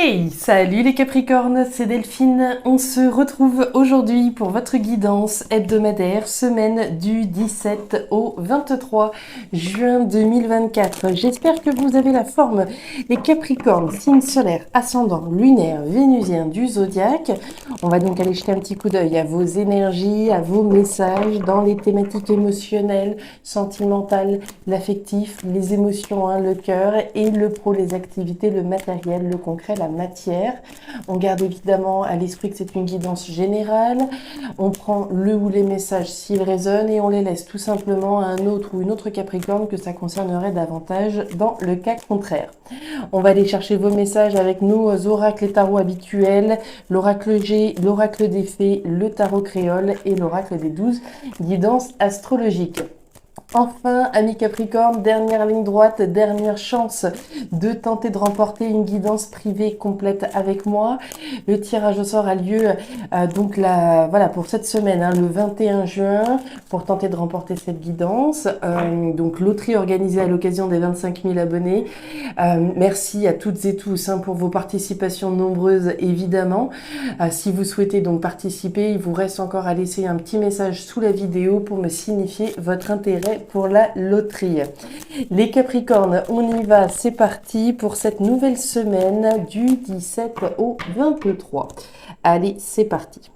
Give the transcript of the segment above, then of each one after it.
Hey, salut les Capricornes, c'est Delphine. On se retrouve aujourd'hui pour votre guidance hebdomadaire, semaine du 17 au 23 juin 2024. J'espère que vous avez la forme. Les Capricornes, signe solaire, ascendant, lunaire, vénusien du zodiaque. On va donc aller jeter un petit coup d'œil à vos énergies, à vos messages dans les thématiques émotionnelles, sentimentales, l'affectif, les émotions, le cœur et le pro, les activités, le matériel, le concret, la matière. On garde évidemment à l'esprit que c'est une guidance générale. On prend le ou les messages s'ils résonnent et on les laisse tout simplement à un autre ou une autre Capricorne que ça concernerait davantage dans le cas contraire. On va aller chercher vos messages avec nos oracles et tarots habituels, l'oracle G, l'oracle des fées, le tarot créole et l'oracle des 12 guidances astrologiques. Enfin, amis Capricorne, dernière ligne droite, dernière chance de tenter de remporter une guidance privée complète avec moi. Le tirage au sort a lieu voilà, pour cette semaine, le 21 juin, pour tenter de remporter cette guidance. Donc loterie organisée à l'occasion des 25 000 abonnés. Merci à toutes et tous pour vos participations nombreuses, évidemment. Si vous souhaitez donc participer, il vous reste encore à laisser un petit message sous la vidéo pour me signifier votre intérêt pour la loterie. Les Capricornes, on y va, c'est parti pour cette nouvelle semaine du 17 au 23. Allez, c'est parti.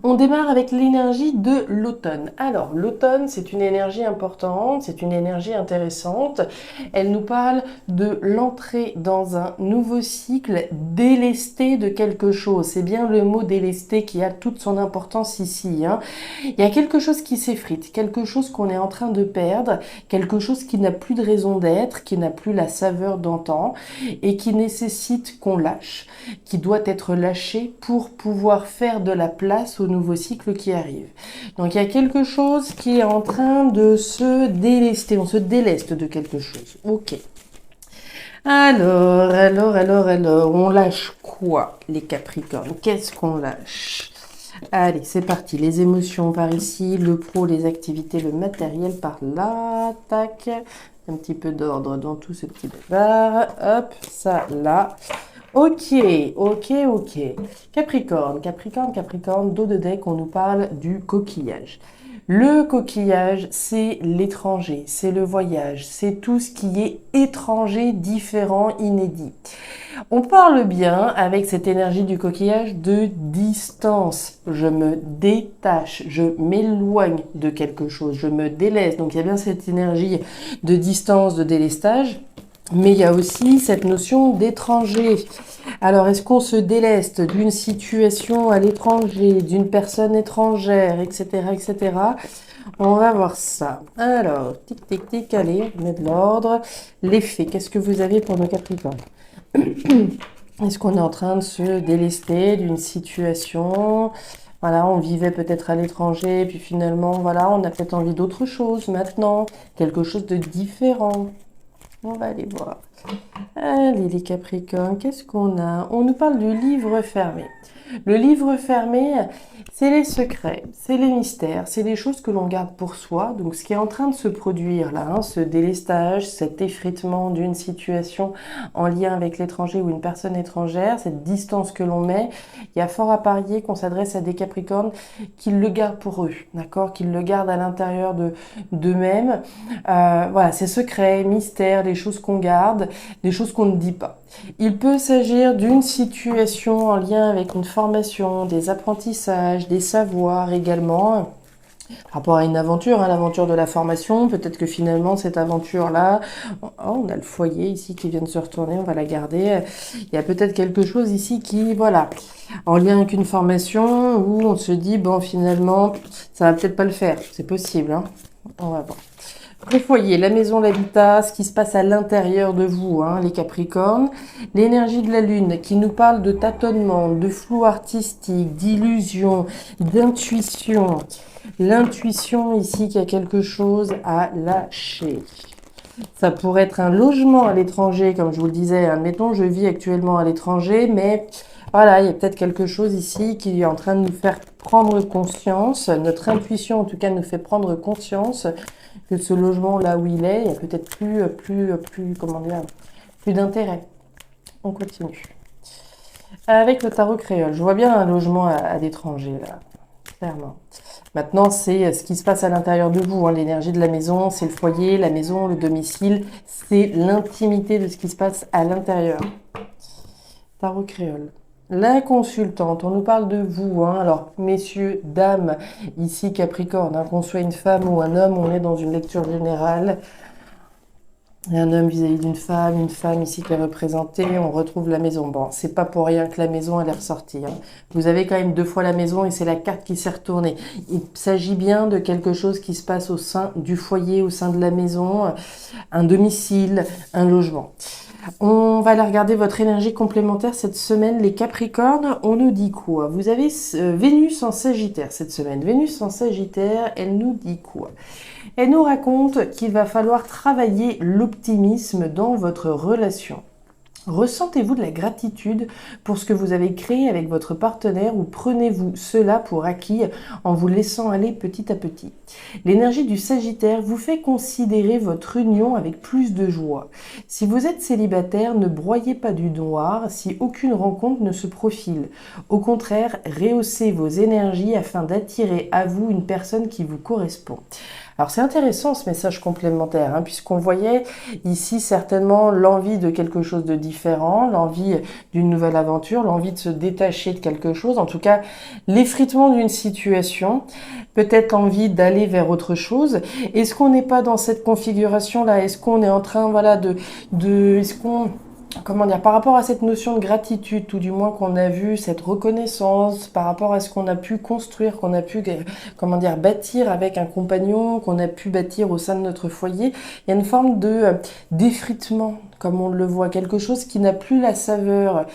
On démarre avec l'énergie de l'automne. Alors, l'automne, c'est une énergie importante, c'est une énergie intéressante. Elle nous parle de l'entrée dans un nouveau cycle, délesté de quelque chose. C'est bien le mot délesté qui a toute son importance ici. Il y a quelque chose qui s'effrite, quelque chose qu'on est en train de perdre, quelque chose qui n'a plus de raison d'être, qui n'a plus la saveur d'antan et qui nécessite qu'on lâche, qui doit être lâché pour pouvoir faire de la place au nouveau cycle qui arrive. Donc il y a quelque chose qui est en train de se délester, on se déleste de quelque chose. Ok. Alors, on lâche quoi les Capricornes? Qu'est-ce qu'on lâche? Allez, c'est parti. Les émotions par ici, le pro, les activités, le matériel par là. Tac. Un petit peu d'ordre dans tout ce petit bazar. Hop, ça là. Ok. Capricorne, dos de deck, on nous parle du coquillage. Le coquillage, c'est l'étranger, c'est le voyage, c'est tout ce qui est étranger, différent, inédit. On parle bien, avec cette énergie du coquillage, de distance. Je me détache, je m'éloigne de quelque chose, je me délaisse. Donc il y a bien cette énergie de distance, de délestage. Mais il y a aussi cette notion d'étranger. Alors, est-ce qu'on se déleste d'une situation à l'étranger, d'une personne étrangère, etc., etc. On va voir ça. Alors, tic, allez, on met de l'ordre. Les faits, qu'est-ce que vous avez pour nos Capricornes? Est-ce qu'on est en train de se délester d'une situation? Voilà, on vivait peut-être à l'étranger, puis finalement, voilà, on a peut-être envie d'autre chose maintenant, quelque chose de différent. On va aller voir. Allez les Capricornes, qu'est-ce qu'on a? On nous parle du livre fermé. Le livre fermé, c'est les secrets, c'est les mystères, c'est les choses que l'on garde pour soi. Donc ce qui est en train de se produire là, ce délestage, cet effritement d'une situation en lien avec l'étranger ou une personne étrangère, cette distance que l'on met, il y a fort à parier qu'on s'adresse à des Capricornes qui le gardent pour eux, d'accord, qu'ils le gardent à l'intérieur d'eux-mêmes. Voilà, ces secrets, mystères, les choses qu'on garde, des choses qu'on ne dit pas. Il peut s'agir d'une situation en lien avec une formation, des apprentissages, des savoirs également, par rapport à une aventure, l'aventure de la formation. Peut-être que finalement cette aventure-là, on a le foyer ici qui vient de se retourner, on va la garder. Il y a peut-être quelque chose ici qui, voilà, en lien avec une formation où on se dit, bon finalement, ça va peut-être pas le faire, c'est possible, on va voir. Le foyer, la maison, l'habitat, ce qui se passe à l'intérieur de vous, les Capricornes. L'énergie de la Lune qui nous parle de tâtonnement, de flou artistique, d'illusion, d'intuition. L'intuition ici qu'il y a quelque chose à lâcher. Ça pourrait être un logement à l'étranger, comme je vous le disais. Admettons, je vis actuellement à l'étranger, mais voilà, il y a peut-être quelque chose ici qui est en train de nous faire prendre conscience. Notre intuition, en tout cas, nous fait prendre conscience que ce logement là où il est, il y a peut-être plus d'intérêt. On continue. Avec le tarot créole, je vois bien un logement à l'étranger, là, clairement. Maintenant, c'est ce qui se passe à l'intérieur de vous, hein, l'énergie de la maison, c'est le foyer, la maison, le domicile, c'est l'intimité de ce qui se passe à l'intérieur. Tarot créole. La consultante, on nous parle de vous, hein. Alors messieurs, dames, ici Capricorne, hein, qu'on soit une femme ou un homme, on est dans une lecture générale. Un homme vis-à-vis d'une femme, une femme ici qui est représentée, on retrouve la maison. Bon, c'est pas pour rien que la maison elle est ressortie, hein. Vous avez quand même 2 fois la maison et c'est la carte qui s'est retournée. Il s'agit bien de quelque chose qui se passe au sein du foyer, au sein de la maison, un domicile, un logement. On va aller regarder votre énergie complémentaire cette semaine, les Capricornes. On nous dit quoi? Vous avez Vénus en Sagittaire cette semaine. Vénus en Sagittaire, elle nous dit quoi? Elle nous raconte qu'il va falloir travailler l'optimisme dans votre relation. Ressentez-vous de la gratitude pour ce que vous avez créé avec votre partenaire ou prenez-vous cela pour acquis en vous laissant aller petit à petit? L'énergie du Sagittaire vous fait considérer votre union avec plus de joie. Si vous êtes célibataire, ne broyez pas du noir si aucune rencontre ne se profile. Au contraire, rehaussez vos énergies afin d'attirer à vous une personne qui vous correspond. Alors c'est intéressant ce message complémentaire, hein, puisqu'on voyait ici certainement l'envie de quelque chose de différent, l'envie d'une nouvelle aventure, l'envie de se détacher de quelque chose, en tout cas l'effritement d'une situation, peut-être l'envie d'aller vers autre chose. Est-ce qu'on n'est pas dans cette configuration-là? Est-ce qu'on est en train, voilà, est-ce qu'on... Comment dire, par rapport à cette notion de gratitude, tout du moins qu'on a vu, cette reconnaissance, par rapport à ce qu'on a pu construire, qu'on a pu, comment dire, bâtir avec un compagnon, qu'on a pu bâtir au sein de notre foyer, il y a une forme de d'effritement, comme on le voit, quelque chose qui n'a plus la saveur.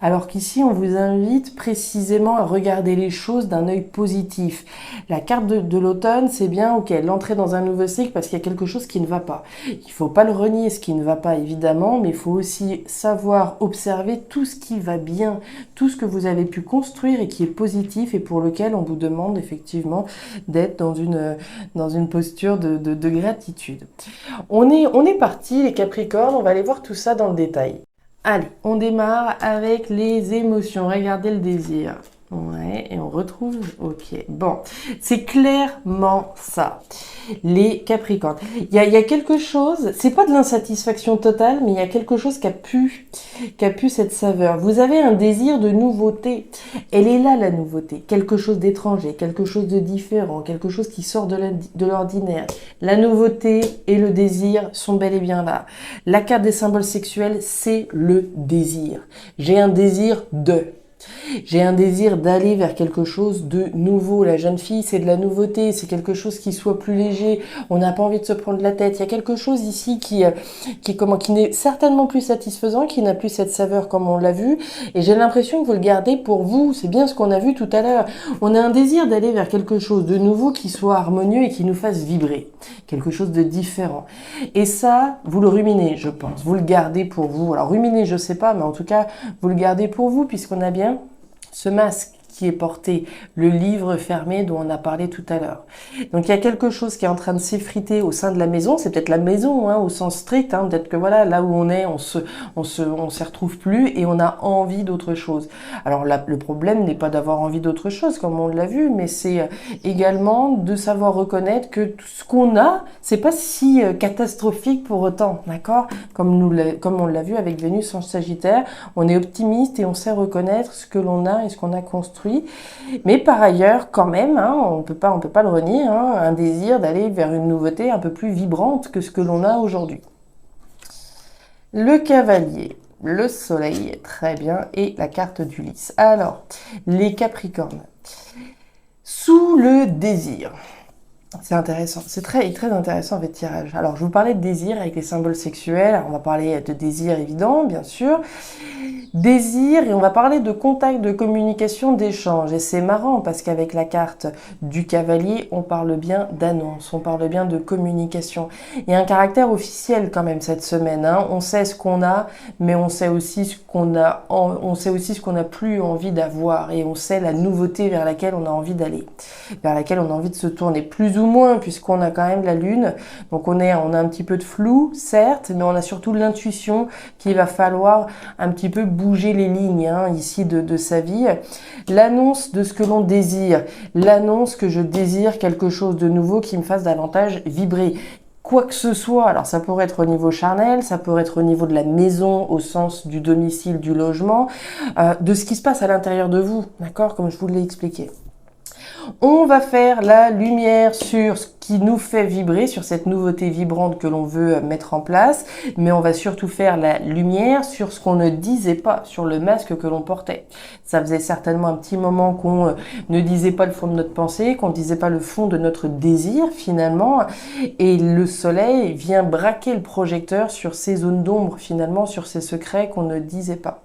Alors qu'ici, on vous invite précisément à regarder les choses d'un œil positif. La carte de l'automne, c'est bien, ok, l'entrée dans un nouveau cycle parce qu'il y a quelque chose qui ne va pas. Il faut pas le renier, ce qui ne va pas, évidemment, mais il faut aussi savoir observer tout ce qui va bien, tout ce que vous avez pu construire et qui est positif et pour lequel on vous demande effectivement d'être dans une posture de gratitude. On est parti, les Capricornes, on va aller voir tout ça dans le détail. Allez, on démarre avec les émotions. Regardez le désir. Ouais, et on retrouve... Ok, bon, c'est clairement ça. Les Capricornes. Il y a quelque chose, c'est pas de l'insatisfaction totale, mais il y a quelque chose qui a pu cette saveur. Vous avez un désir de nouveauté. Elle est là, la nouveauté. Quelque chose d'étranger, quelque chose de différent, quelque chose qui sort de l'ordinaire. La nouveauté et le désir sont bel et bien là. La carte des symboles sexuels, c'est le désir. J'ai un désir de... J'ai un désir d'aller vers quelque chose de nouveau. La jeune fille, c'est de la nouveauté, c'est quelque chose qui soit plus léger. On n'a pas envie de se prendre la tête. Il y a quelque chose ici qui n'est certainement plus satisfaisant, qui n'a plus cette saveur comme on l'a vu. Et j'ai l'impression que vous le gardez pour vous. C'est bien ce qu'on a vu tout à l'heure. On a un désir d'aller vers quelque chose de nouveau qui soit harmonieux et qui nous fasse vibrer. Quelque chose de différent. Et ça, vous le ruminez, je pense. Vous le gardez pour vous. Alors ruminez, je sais pas, mais en tout cas, vous le gardez pour vous puisqu'on a bien ce masque qui est porté, le livre fermé dont on a parlé tout à l'heure. Donc il y a quelque chose qui est en train de s'effriter au sein de la maison, c'est peut-être la maison hein, au sens strict, hein, peut-être que voilà, là où on est, on s'y retrouve plus et on a envie d'autre chose. Alors là, le problème n'est pas d'avoir envie d'autre chose comme on l'a vu, mais c'est également de savoir reconnaître que tout ce qu'on a, c'est pas si catastrophique pour autant, d'accord? Comme on l'a vu avec Vénus en Sagittaire, on est optimiste et on sait reconnaître ce que l'on a et ce qu'on a construit. Mais par ailleurs, quand même, hein, on peut pas le renier, hein, un désir d'aller vers une nouveauté un peu plus vibrante que ce que l'on a aujourd'hui. Le cavalier, le soleil, très bien, et la carte d'Ulysse. Alors, les Capricornes, sous le désir. C'est intéressant, c'est très intéressant votre tirage. Alors, je vous parlais de désir avec les symboles sexuels. Alors, on va parler de désir évident, bien sûr. Désir, et on va parler de contact, de communication, d'échange. Et c'est marrant parce qu'avec la carte du cavalier, on parle bien d'annonce, on parle bien de communication. Il y a un caractère officiel quand même cette semaine, hein. On sait ce qu'on a, mais on sait aussi ce qu'on n'a plus envie d'avoir et on sait la nouveauté vers laquelle on a envie d'aller, vers laquelle on a envie de se tourner, plus ou moins, puisqu'on a quand même la lune. Donc on a un petit peu de flou, certes, mais on a surtout l'intuition qu'il va falloir un petit peu bouger les lignes ici de sa vie. L'annonce de ce que l'on désire, l'annonce que je désire quelque chose de nouveau qui me fasse davantage vibrer. Quoi que ce soit, alors ça pourrait être au niveau charnel, ça pourrait être au niveau de la maison, au sens du domicile, du logement, de ce qui se passe à l'intérieur de vous, d'accord, comme je vous l'ai expliqué. On va faire la lumière sur ce qui nous fait vibrer, sur cette nouveauté vibrante que l'on veut mettre en place, mais on va surtout faire la lumière sur ce qu'on ne disait pas, sur le masque que l'on portait. Ça faisait certainement un petit moment qu'on ne disait pas le fond de notre pensée, qu'on ne disait pas le fond de notre désir finalement, et le soleil vient braquer le projecteur sur ces zones d'ombre finalement, sur ces secrets qu'on ne disait pas.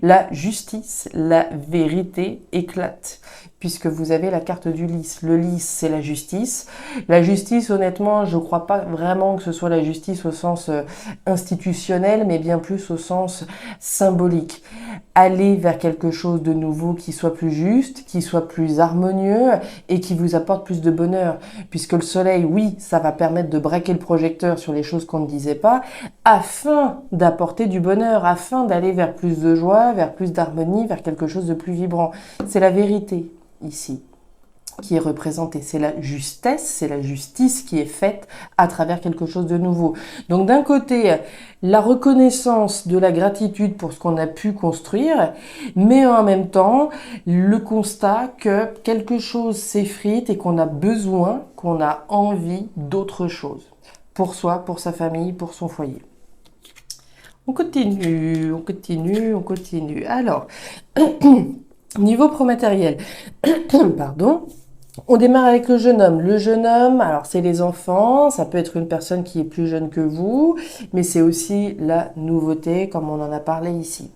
La justice, la vérité éclate, puisque vous avez la carte du lys. Le lys, c'est la justice. La justice, honnêtement, je ne crois pas vraiment que ce soit la justice au sens institutionnel, mais bien plus au sens symbolique. Aller vers quelque chose de nouveau qui soit plus juste, qui soit plus harmonieux et qui vous apporte plus de bonheur. Puisque le soleil, oui, ça va permettre de braquer le projecteur sur les choses qu'on ne disait pas, afin d'apporter du bonheur, afin d'aller vers plus de joie, vers plus d'harmonie, vers quelque chose de plus vibrant. C'est la vérité ici qui est représentée. C'est la justesse, c'est la justice qui est faite à travers quelque chose de nouveau. Donc d'un côté, la reconnaissance de la gratitude pour ce qu'on a pu construire, mais en même temps, le constat que quelque chose s'effrite et qu'on a besoin, qu'on a envie d'autre chose. Pour soi, pour sa famille, pour son foyer. On continue, on continue, on continue. Alors, niveau promatériel, pardon. On démarre avec le jeune homme. Le jeune homme, alors c'est les enfants, ça peut être une personne qui est plus jeune que vous, mais c'est aussi la nouveauté, comme on en a parlé ici.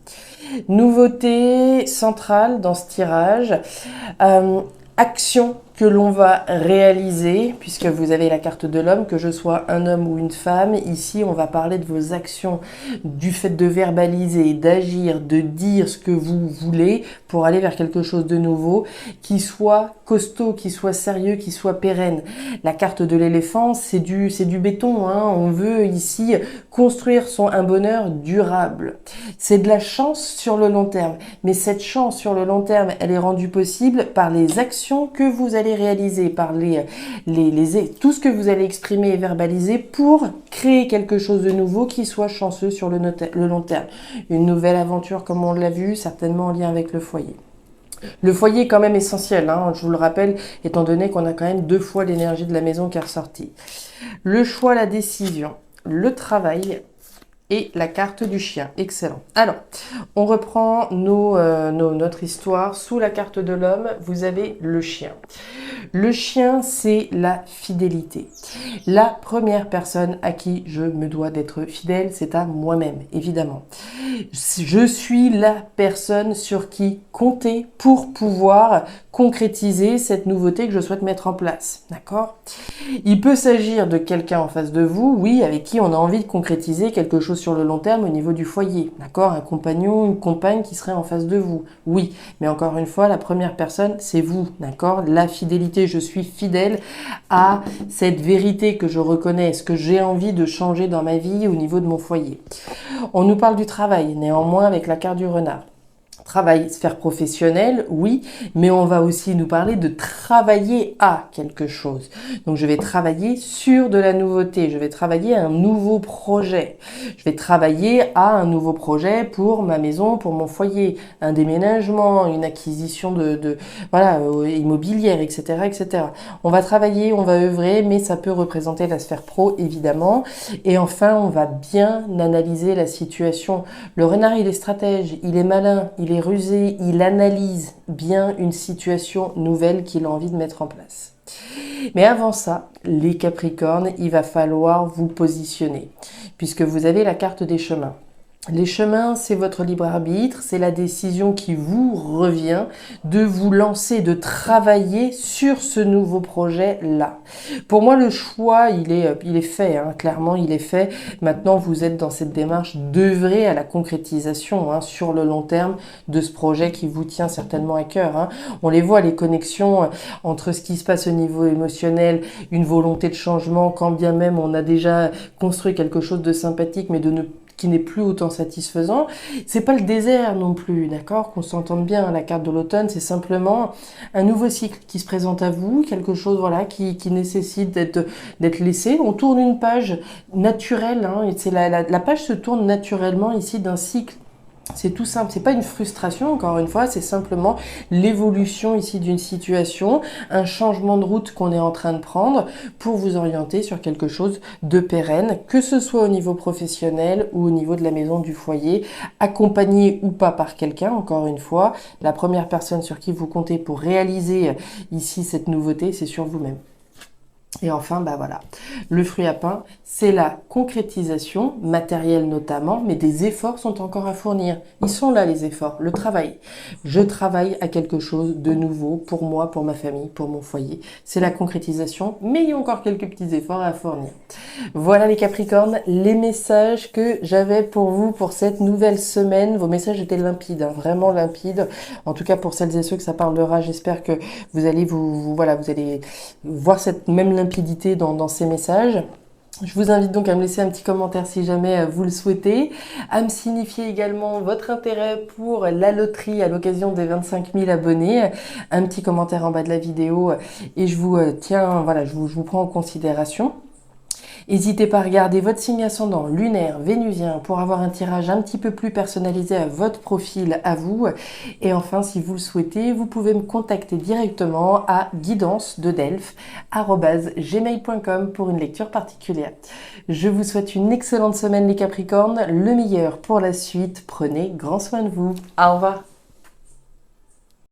Nouveauté centrale dans ce tirage, action que l'on va réaliser, puisque vous avez la carte de l'homme, que je sois un homme ou une femme. Ici, on va parler de vos actions, du fait de verbaliser, d'agir, de dire ce que vous voulez pour aller vers quelque chose de nouveau, qui soit costaud, qui soit sérieux, qui soit pérenne. La carte de l'éléphant, c'est du béton. On veut ici construire un bonheur durable. C'est de la chance sur le long terme. Mais cette chance sur le long terme, elle est rendue possible par les actions que vous allez réaliser, par tout ce que vous allez exprimer et verbaliser pour créer quelque chose de nouveau qui soit chanceux sur le long terme. Une nouvelle aventure, comme on l'a vu, certainement en lien avec le foyer. Le foyer est quand même essentiel, je vous le rappelle, étant donné qu'on a quand même 2 fois l'énergie de la maison qui est ressortie. Le choix, la décision, le travail et la carte du chien. Excellent. Alors, on reprend notre histoire. Sous la carte de l'homme, vous avez le chien. Le chien, c'est la fidélité. La première personne à qui je me dois d'être fidèle, c'est à moi-même, évidemment. Je suis la personne sur qui compter pour pouvoir concrétiser cette nouveauté que je souhaite mettre en place. D'accord ? Il peut s'agir de quelqu'un en face de vous, oui, avec qui on a envie de concrétiser quelque chose sur le long terme au niveau du foyer. D'accord ? Un compagnon, une compagne qui serait en face de vous. Oui, mais encore une fois, la première personne, c'est vous. D'accord ? La fidélité, je suis fidèle à cette vérité que je reconnais, ce que j'ai envie de changer dans ma vie au niveau de mon foyer. On nous parle du travail, néanmoins avec la carte du renard. Travail, sphère professionnelle, oui, mais on va aussi nous parler de travailler à quelque chose. Donc je vais travailler sur de la nouveauté, je vais travailler à un nouveau projet. Je vais travailler à un nouveau projet pour ma maison, pour mon foyer, un déménagement, une acquisition immobilière, etc., etc. On va travailler, on va œuvrer, mais ça peut représenter la sphère pro, évidemment. Et enfin, on va bien analyser la situation. Le renard, il est stratège, il est malin, il est rusé, il analyse bien une situation nouvelle qu'il a envie de mettre en place. Mais avant ça, les Capricornes, il va falloir vous positionner, puisque vous avez la carte des chemins. Les chemins, c'est votre libre arbitre, c'est la décision qui vous revient de vous lancer, de travailler sur ce nouveau projet-là. Pour moi, le choix, il est fait, hein, clairement, il est fait. Maintenant, vous êtes dans cette démarche d'œuvrer à la concrétisation, hein, sur le long terme de ce projet qui vous tient certainement à cœur, hein. On les voit, les connexions entre ce qui se passe au niveau émotionnel, une volonté de changement, quand bien même on a déjà construit quelque chose de sympathique, mais qui n'est plus autant satisfaisant. C'est pas le désert non plus, d'accord? Qu'on s'entende bien, la carte de l'automne, c'est simplement un nouveau cycle qui se présente à vous, quelque chose, voilà, qui nécessite d'être laissé. On tourne une page naturelle, hein, et c'est la page se tourne naturellement ici d'un cycle. C'est tout simple, c'est pas une frustration, encore une fois, c'est simplement l'évolution ici d'une situation, un changement de route qu'on est en train de prendre pour vous orienter sur quelque chose de pérenne, que ce soit au niveau professionnel ou au niveau de la maison, du foyer, accompagné ou pas par quelqu'un, encore une fois. La première personne sur qui vous comptez pour réaliser ici cette nouveauté, c'est sur vous-même. Et enfin, bah voilà, le fruit à pain, c'est la concrétisation, matérielle notamment, mais des efforts sont encore à fournir. Ils sont là, les efforts, le travail. Je travaille à quelque chose de nouveau pour moi, pour ma famille, pour mon foyer. C'est la concrétisation, mais il y a encore quelques petits efforts à fournir. Voilà les Capricornes, les messages que j'avais pour vous pour cette nouvelle semaine. Vos messages étaient limpides, hein, vraiment limpides. En tout cas, pour celles et ceux que ça parlera, j'espère que vous allez vous allez voir cette même limpidité dans ces messages. Je vous invite donc à me laisser un petit commentaire si jamais vous le souhaitez, à me signifier également votre intérêt pour la loterie à l'occasion des 25 000 abonnés, un petit commentaire en bas de la vidéo et je vous je vous prends en considération. N'hésitez pas à regarder votre signe ascendant lunaire, vénusien, pour avoir un tirage un petit peu plus personnalisé à votre profil, à vous. Et enfin, si vous le souhaitez, vous pouvez me contacter directement à guidance-delphes@gmail.com pour une lecture particulière. Je vous souhaite une excellente semaine les Capricornes, le meilleur pour la suite. Prenez grand soin de vous. Au revoir.